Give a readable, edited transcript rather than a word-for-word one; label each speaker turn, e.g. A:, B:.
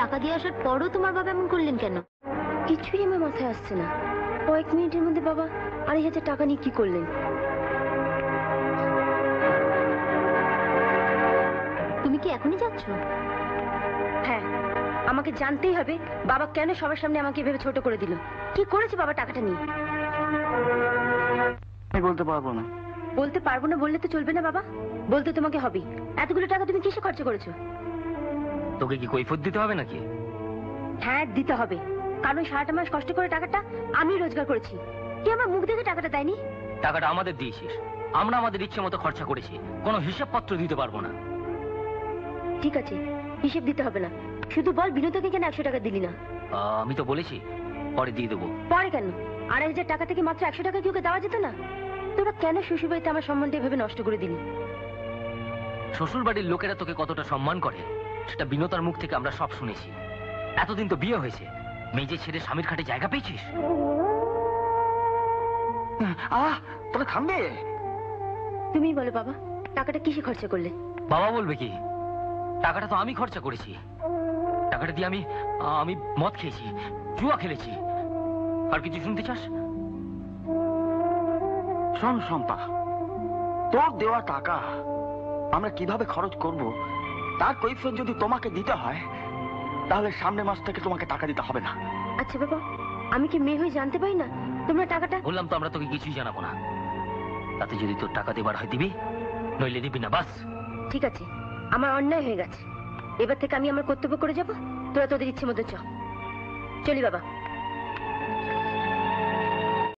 A: টাকা দিয়ে আসার পরও তোমার বাবা এমন করলেন কেন?
B: কিছুই আমার মাথায় আসছে না। কয়েক মিনিটের মধ্যে বাবা 2,500 টাকা নিয়ে কি করলেন?
A: তুমি কি এখনই যাচ্ছ?
B: হ্যাঁ, আমাকে জানতেই হবে বাবা কেন সবার সামনে আমাকে ভেবে ছোট করে দিল। কি করেছে বাবা টাকাটা নিয়ে?
C: আমি বলতে পারবো না।
B: বলতে পারবো না বললে তো চলবে না বাবা, বলতে তোমাকে হবে। এতগুলো টাকা তুমি কিসে খরচ করেছো?
D: তোকে কি কৈফিয়ত দিতে হবে নাকি?
B: হ্যাঁ দিতে হবে, কারণ সারাটা মাস কষ্ট করে টাকাটা আমি রোজগার করেছি। কি আমার মুখ দেখে টাকাটা দেয়নি?
D: টাকাটা আমাদের দিয়েছিস, আমরা আমাদের ইচ্ছে মতো খরচা করেছি, কোনো হিসাবপত্র দিতে পারবো না।
B: ঠিক আছে, হিসেব দিতে হবে না, শুধু বল বিনোদকে কেন 100 টাকা দিলি না?
D: আমি তো বলেছি পরে দিয়ে দেবো।
B: পরে কেন? 2,500 টাকা থেকে মাত্র 100 টাকা কি ওকে দেওয়া যেত না? তোরা কেন শ্বশুরবাড়িতে আমার সম্বন্ধে ভেবে নষ্ট করে দিলি?
D: শ্বশুর বাড়ির লোকেরা তোকে কতটা সম্মান করে সেটা বিনোতার মুখ থেকে আমরা সব শুনেছি। এতদিন তো বিয়ে হয়েছে, মেজে ছেড়ে স্বামীর খাটে জায়গা পেয়েছিস?
C: তোরা থামবে?
B: তুমি বলো বাবা, টাকাটা কিসে খরচা করলে?
D: বাবা বলবে কি? টাকাটা তো আমি খরচা করেছি। টাকাটা দিয়ে আমি মদ খেয়েছি, জুয়া খেলেছি। আর কিছু শুনতে চাস?
C: শোন শম্পা, তোর দেওয়া টাকা আমরা কিভাবে খরচ করব তার কৈফিয়ত যদি তোমাকে দিতে হয়, তাহলে সামনের মাস থেকে তোমাকে টাকা দিতে হবে না।
B: আচ্ছা বাবা, আমি কি মেয়ে হয়ে জানতে পারি না তোমরা টাকাটা?
D: বললাম তো আমরা তোকে কিছুই জানাবো না। তাতে যদি তোর টাকা দেবার হয় দিবি, নইলে দিবি না, বাস।
B: ঠিক আছে, আমার অন্যায় হয়ে গেছে, এবার থেকে আমি আমার কর্তব্য করে যাব। তোরা তোদের ইচ্ছে মতো চলি বাবা।